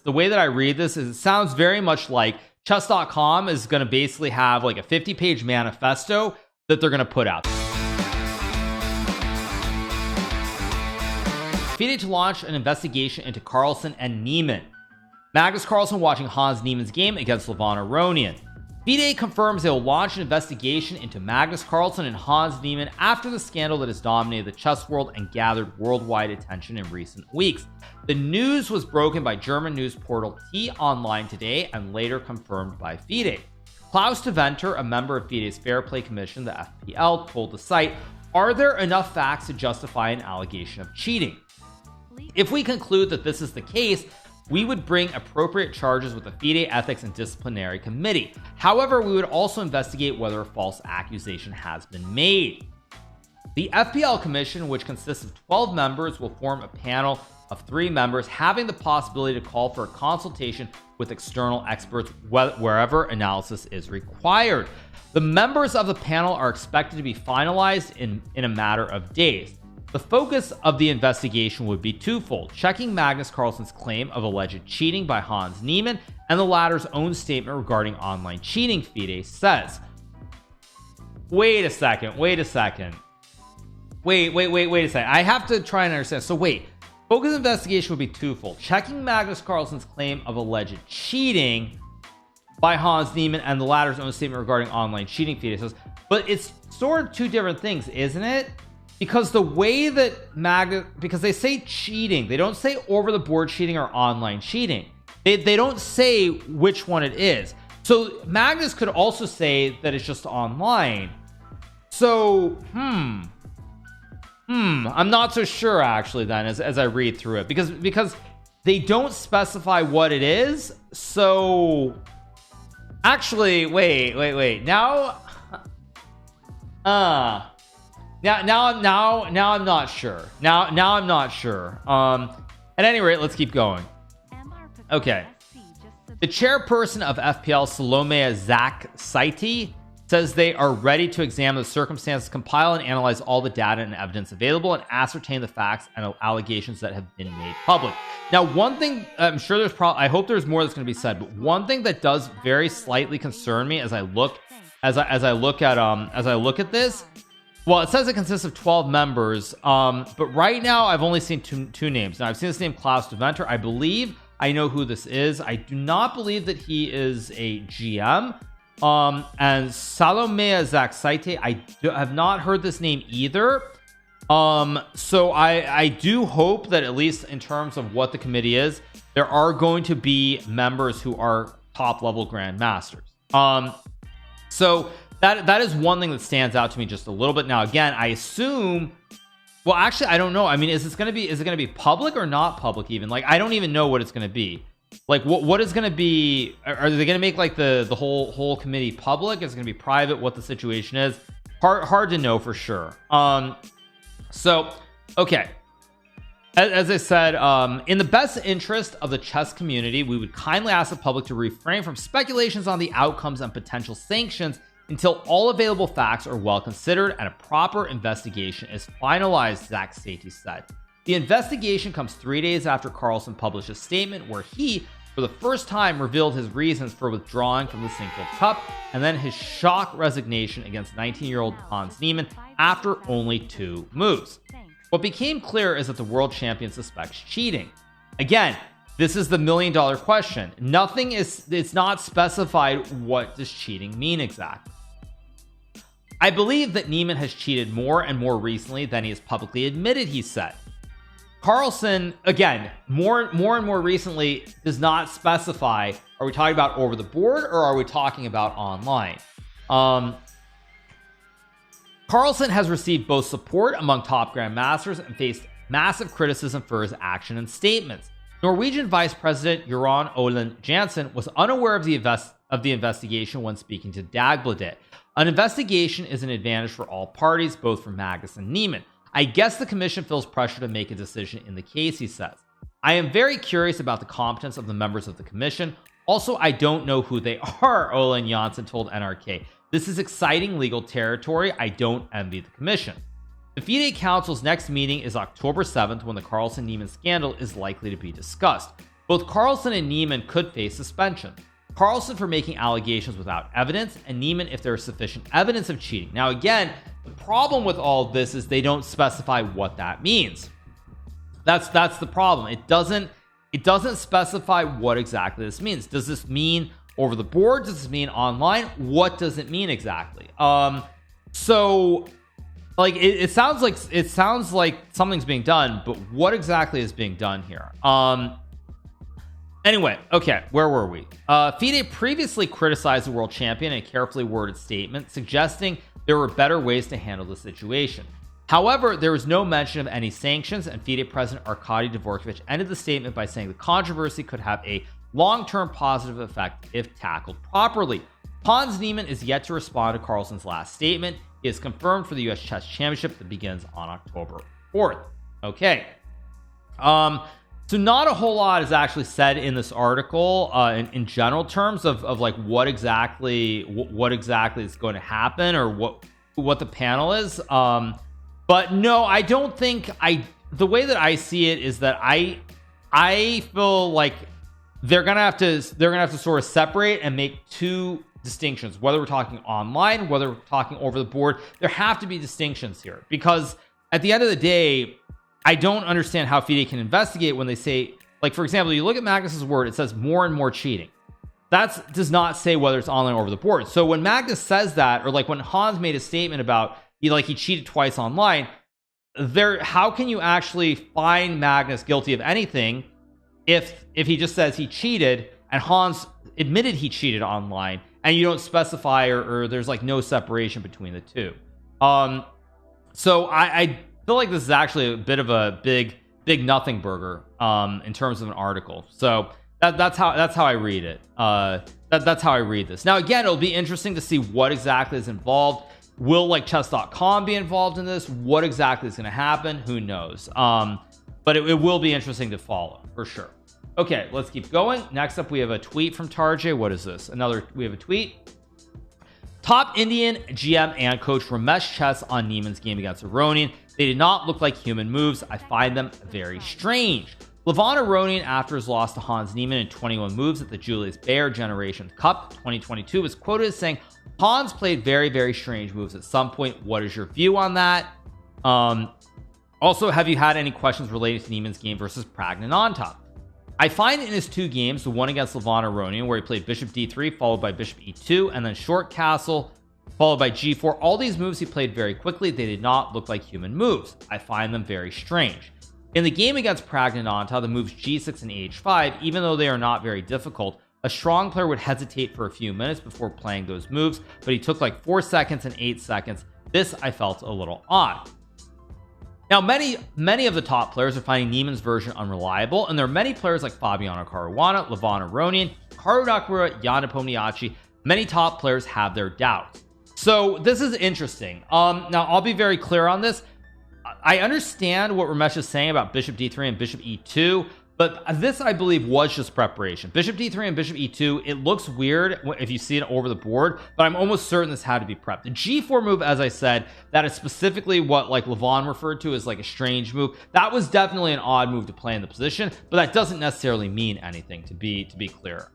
the way that I read this is it sounds very much like chess.com is going to basically have like a 50-page manifesto that they're going to put out. FIDE to launch an investigation into Carlsen and Niemann. Magnus Carlsen watching Hans Niemann's game against Levon Aronian. FIDE confirms they will launch an investigation into Magnus Carlsen and Hans Niemann after the scandal that has dominated the chess world and gathered worldwide attention in recent weeks. The news was broken by German news portal T-Online today and later confirmed by FIDE. Klaus Deventer, a member of FIDE's Fair Play Commission, the FPL, told the site, "Are there enough facts to justify an allegation of cheating? If we conclude that this is the case, we would bring appropriate charges with the FIDE Ethics and Disciplinary Committee. However, we would also investigate whether a false accusation has been made." The FPL Commission, which consists of 12 members, will form a panel of 3 members, having the possibility to call for a consultation with external experts wherever analysis is required. The members of the panel are expected to be finalized in a matter of days. The focus of the investigation would be twofold: checking Magnus Carlsen's claim of alleged cheating by Hans Niemann and the latter's own statement regarding online cheating, FIDE says. Wait a second. Wait a second. I have to try and understand. So wait, focus investigation would be twofold: checking Magnus Carlsen's claim of alleged cheating by Hans Niemann and the latter's own statement regarding online cheating, FIDE says. But it's sort of two different things, isn't it? Because the way that because they say cheating, they don't say over the board cheating or online cheating. They don't say which one it is. So Magnus could also say that it's just online. So I'm not so sure actually then as I read through it, because they don't specify what it is. So actually wait now Now I'm not sure. Now I'm not sure. At any rate, let's keep going. Okay. The chairperson of FPL, Salome Zaksaiti, says they are ready to examine the circumstances, compile and analyze all the data and evidence available, and ascertain the facts and allegations that have been made public. Now, one thing I'm sure there's I hope there's more that's going to be said, but one thing that does very slightly concern me as I look at this. Well, it says it consists of 12 members, but right now I've only seen two names. Now I've seen this name, Klaus Deventer. I believe I know who this is. I do not believe that he is a GM. And Salome Zaksaite, I have not heard this name either. So I do hope that at least in terms of what the committee is, there are going to be members who are top level grandmasters. So that is one thing that stands out to me just a little bit. Now, again, I assume, well, actually, I don't know. I mean, is it going to be public or not public even? Like, I don't even know what it's going to be. Like, what is going to be? Are they going to make like the whole committee public? Is it going to be private? What the situation is? Hard to know for sure. So, okay. As I said, in the best interest of the chess community, we would kindly ask the public to refrain from speculations on the outcomes and potential sanctions until all available facts are well considered and a proper investigation is finalized, Zach Stati said. The investigation comes 3 days after Carlsen published a statement where he, for the first time, revealed his reasons for withdrawing from the Sinquefield Cup and then his shock resignation against 19-year-old Hans Niemann after only 2 moves. What became clear is that the world champion suspects cheating. Again, this is the million-dollar question. It's not specified what does cheating mean exactly. I believe that Niemann has cheated more and more recently than he has publicly admitted, he said. Carlsen, again, more and more recently does not specify, are we talking about over the board or are we talking about online? Carlsen has received both support among top grandmasters and faced massive criticism for his action and statements. Norwegian Vice President Göran Olen Jansen was unaware of the investigation when speaking to Dagbladet. An investigation is an advantage for all parties, both for Magnus and Niemann. I guess the commission feels pressure to make a decision in the case, he says. I am very curious about the competence of the members of the commission. Also, I don't know who they are, Olen Jansen told NRK. This is exciting legal territory. I don't envy the commission. The FIDE Council's next meeting is October 7th when the Carlsen-Niemann scandal is likely to be discussed. Both Carlsen and Niemann could face suspension. Carlsen for making allegations without evidence, and Niemann if there is sufficient evidence of cheating. Now again, the problem with all of this is they don't specify what that means. That's the problem. It doesn't specify what exactly this means. Does this mean over the board? Does this mean online? What does it mean exactly? So like it sounds like something's being done, but what exactly is being done here? Anyway, okay, where were we? FIDE previously criticized the world champion in a carefully worded statement suggesting there were better ways to handle the situation. However, there was no mention of any sanctions, and FIDE president Arkady Dvorkovich ended the statement by saying the controversy could have a long-term positive effect if tackled properly. Hans Niemann is yet to respond to Carlsen's last statement. He is confirmed for the US Chess Championship that begins on October 4th. Okay. So not a whole lot is actually said in this article in general terms of like what exactly is going to happen or what the panel is. But no, I don't think the way that I see it is that I feel like they're gonna have to sort of separate and make two distinctions, whether we're talking online, whether we're talking over the board. There have to be distinctions here, because at the end of the day, I don't understand how FIDE can investigate when they say, like, for example, you look at Magnus's word, it says more and more cheating. That does not say whether it's online or over the board. So when Magnus says that, or like when Hans made a statement about he cheated twice online, how can you actually find Magnus guilty of anything if he just says he cheated and Hans admitted he cheated online, and you don't specify or there's like no separation between the two? So I feel like this is actually a bit of a big nothing burger in terms of an article. So that's how I read it. That's how I read this. Now again, it'll be interesting to see what exactly is involved. Will like chess.com be involved in this? What exactly is going to happen? Who knows? But it will be interesting to follow for sure. Okay, let's keep going. Next up, we have a tweet from Tarjay. What is this? We have a tweet. Top Indian GM and coach Ramesh Chess on Niemann's game against Aronian. They did not look like human moves. I find them very strange. Levon Aronian, after his loss to Hans Niemann in 21 moves at the Julius Baer Generation Cup 2022, was quoted as saying, Hans played very, very strange moves at some point. What is your view on that? Also, have you had any questions related to Niemann's game versus Pragnanantha? I find in his two games, the one against Levon Aronian, where he played bishop d3 followed by bishop e2 and then short castle followed by g4, all these moves he played very quickly. They did not look like human moves. I find them very strange. In the game against Pragnanantha, the moves g6 and h5, even though they are not very difficult, a strong player would hesitate for a few minutes before playing those moves, but he took like 4 seconds and 8 seconds. This I felt a little odd. Now, many of the top players are finding Niemann's version unreliable, and there are many players like Fabiano Caruana, Levon Aronian, Hikaru Nakamura, Jan Nepomniachtchi. Many top players have their doubts. So this is interesting. Now I'll be very clear on this. I understand what Ramesh is saying about bishop d3 and bishop e2, but this I believe was just preparation. Bishop d3 and bishop e2, it looks weird if you see it over the board, but I'm almost certain this had to be prepped. The g4 move, as I said, that is specifically what like Levon referred to as like a strange move. That was definitely an odd move to play in the position, but that doesn't necessarily mean anything, to be clear.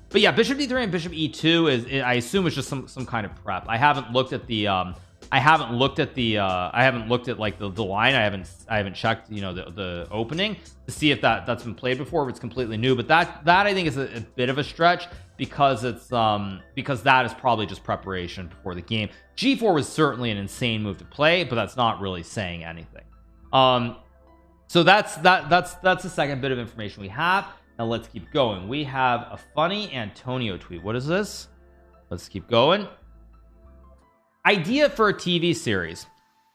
But yeah, bishop d3 and bishop e2 is, I assume, it's just some kind of prep. I haven't looked at the I haven't looked at like the line. I haven't checked, you know, the opening to see if that's been played before, if it's completely new. But that I think is a bit of a stretch, because it's because that is probably just preparation before the game. G4 was certainly an insane move to play, but that's not really saying anything. So that's the second bit of information we have. Now let's keep going. We have a funny Antonio tweet. What is this? Let's keep going. Idea for a TV series.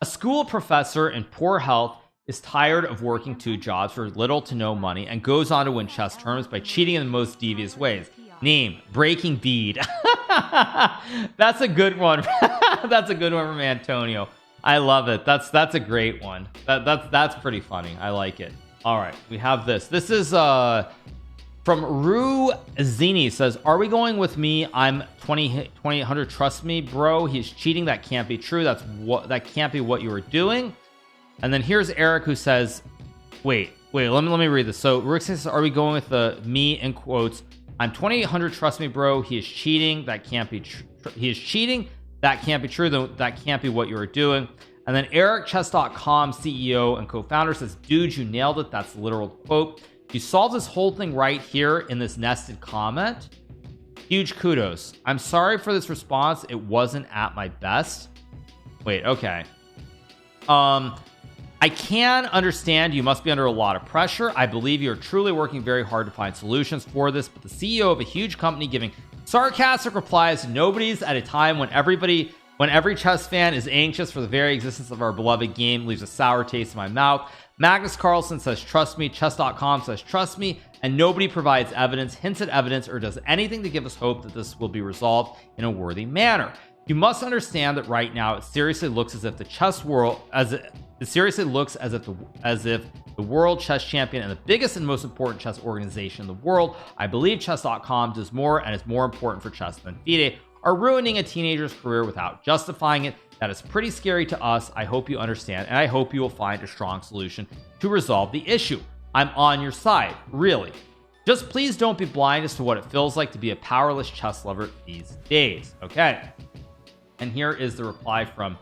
A school professor in poor health is tired of working 2 jobs for little to no money and goes on to win chess tournaments by cheating in the most devious ways. Name: Breaking Bead. That's a good one. That's a good one from Antonio. I love it. That's a great one. That's pretty funny. I like it. All right, we have this. This is from Ru Zini. Says, are we going with me? I'm 2800. Trust me, bro. He's cheating. That can't be true. That can't be what you were doing. And then here's Eric, who says, wait, wait, let me read this. So Rick says, are we going with the me in quotes? I'm 2800. Trust me, bro. He is cheating. That can't be true. He is cheating. That can't be true. Though that can't be what you are doing. And then Eric, chess.com CEO and co-founder, says, dude, you nailed it. That's the literal quote. You solved this whole thing right here in this nested comment. Huge kudos. I'm sorry for this response. It wasn't at my best. Wait, okay. I can understand you must be under a lot of pressure. I believe you're truly working very hard to find solutions for this, but the CEO of a huge company giving sarcastic replies to nobody's at a time when every chess fan is anxious for the very existence of our beloved game leaves a sour taste in my mouth. Magnus Carlsen says, trust me. Chess.com says, trust me. And nobody provides evidence, hints at evidence, or does anything to give us hope that this will be resolved in a worthy manner. You must understand that right now it seriously looks as if the chess world, as if the world chess champion and the biggest and most important chess organization in the world, I believe chess.com does more and is more important for chess than FIDE, are ruining a teenager's career without justifying it. That is pretty scary to us. I hope you understand, and I hope you will find a strong solution to resolve the issue. I'm on your side, really. Just please don't be blind as to what it feels like to be a powerless chess lover these days. Okay. And here is the reply from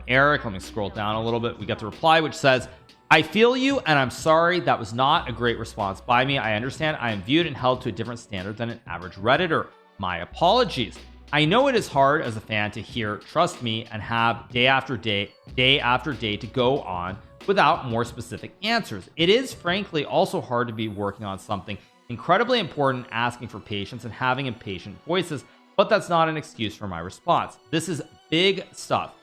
Eric. Let me scroll down a little bit. We got the reply, which says, I feel you, and I'm sorry. That was not a great response by me. I understand I am viewed and held to a different standard than an average Redditor. My apologies. I know it is hard as a fan to hear, trust me, and have day after day to go on without more specific answers. It is frankly also hard to be working on something incredibly important, asking for patience and having impatient voices, but that's not an excuse for my response. This is big stuff.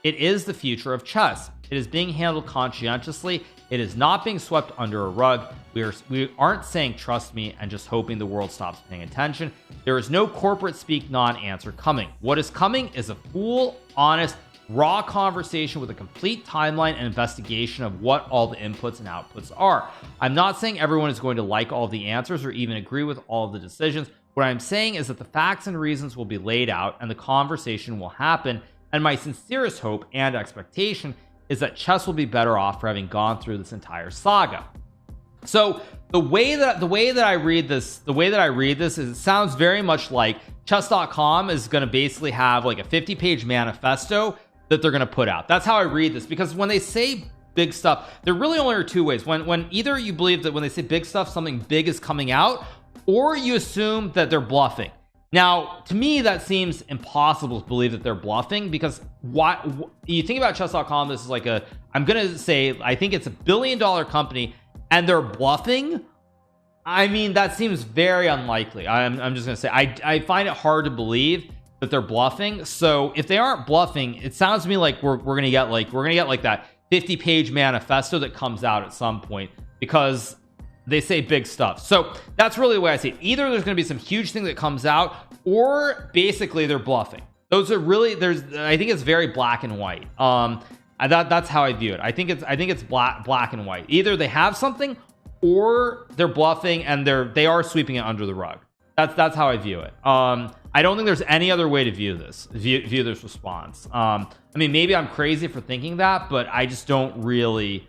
It is the future of chess. It is being handled conscientiously. It is not being swept under a rug. We aren't saying trust me and just hoping the world stops paying attention. There is no corporate speak non-answer coming. What is coming is a full, honest, raw conversation with a complete timeline and investigation of what all the inputs and outputs are. I'm not saying everyone is going to like all the answers or even agree with all of the decisions. What I'm saying is that the facts and reasons will be laid out and the conversation will happen. And my sincerest hope and expectation is that chess will be better off for having gone through this entire saga. So the way that I read this is it sounds very much like chess.com is going to basically have like a 50-page manifesto that they're going to put out. That's how I read this, because when they say big stuff, there really only are two ways. When either you believe that when they say big stuff, something big is coming out, or you assume that they're bluffing. Now, to me, that seems impossible to believe that they're bluffing, because what you think about chess.com, this is like I'm going to say, I think it's $1 billion company and they're bluffing. I mean, that seems very unlikely. I'm just going to say, I find it hard to believe that they're bluffing. So if they aren't bluffing, it sounds to me like we're going to get like that 50-page manifesto that comes out at some point, because they say big stuff. So that's really the way I see it. Either there's going to be some huge thing that comes out, or basically they're bluffing. Those are really, I think it's very black and white. That's how I view it. I think it's black and white. Either they have something, or they're bluffing and they are sweeping it under the rug. That's how I view it. I don't think there's any other way to view this response. I mean, maybe I'm crazy for thinking that, but I just don't really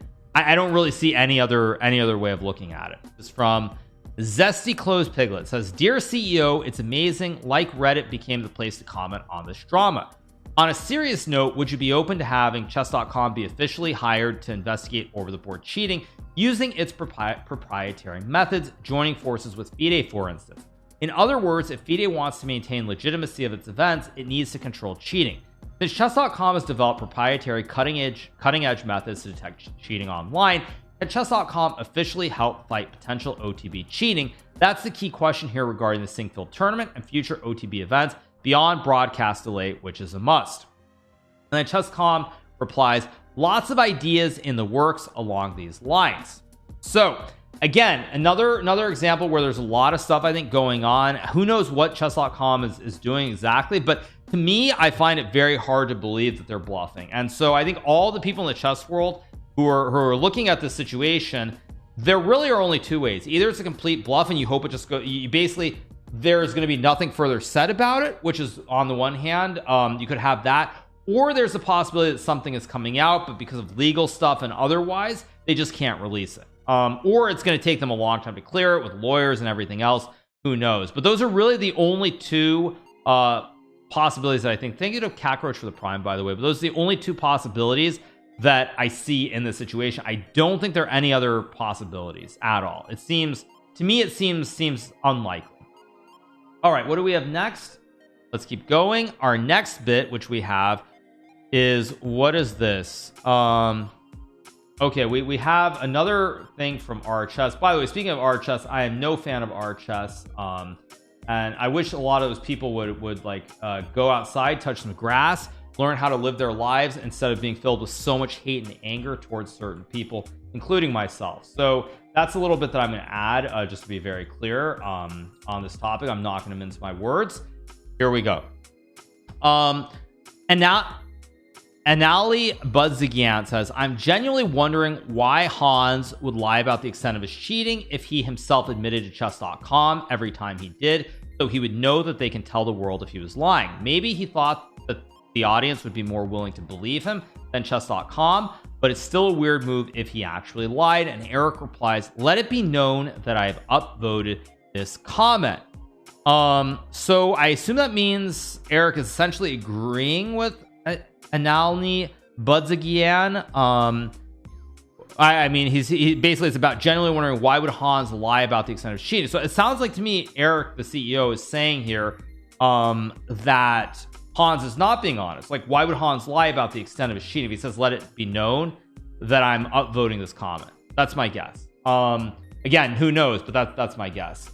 see any other way of looking at it. It's from Zesty Closed Piglet. It says, dear CEO, it's amazing. Like Reddit became the place to comment on this drama. On a serious note, would you be open to having chess.com be officially hired to investigate over the board cheating using its proprietary methods, joining forces with FIDE, for instance? In other words, if FIDE wants to maintain legitimacy of its events, it needs to control cheating. Since chess.com has developed proprietary cutting edge methods to detect cheating online, can chess.com officially help fight potential OTB cheating? That's the key question here regarding the Singfield tournament and future OTB events beyond broadcast delay, which is a must. And then chess.com replies, lots of ideas in the works along these lines. So again, another example where there's a lot of stuff I think going on. Who knows what chess.com is doing exactly, but to me, I find it very hard to believe that they're bluffing. And so I think all the people in the chess world who are looking at this situation, there really are only two ways. Either it's a complete bluff and you hope it just goes, there's going to be nothing further said about it, which is on the one hand, you could have that, or there's a possibility that something is coming out, but because of legal stuff and otherwise, they just can't release it. or it's going to take them a long time to clear it with lawyers and everything else. Who knows? But those are really the only two possibilities that I think. Thank you to Cockroach for the Prime, by the way, but those are the only two possibilities that I see in this situation. I don't think there are any other possibilities at all. It seems to me, it seems unlikely. All right, what do we have next? Let's keep going. Our next bit, which we have, is what is this? Okay, we have another thing from RHS. By the way, speaking of RHS, I am no fan of RHS. And I wish a lot of those people would like go outside, touch some grass, learn how to live their lives instead of being filled with so much hate and anger towards certain people, including myself. So that's a little bit that I'm going to add, just to be very clear on this topic. I'm not going to mince my words. Here we go. And now Anali Budzigian says, I'm genuinely wondering why Hans would lie about the extent of his cheating if he himself admitted to chess.com every time he did, so he would know that they can tell the world if he was lying. Maybe he thought that the audience would be more willing to believe him than chess.com, but it's still a weird move if he actually lied. And Eric replies, let it be known that I have upvoted this comment. So I assume that means Eric is essentially agreeing with Analni Budzigian. I mean, he basically, it's about genuinely wondering why would Hans lie about the extent of cheating. So it sounds like to me, Eric, the CEO, is saying here that Hans is not being honest. Like, why would Hans lie about the extent of his cheating? If he says, let it be known that I'm upvoting this comment. That's my guess. Again, who knows, but that's my guess.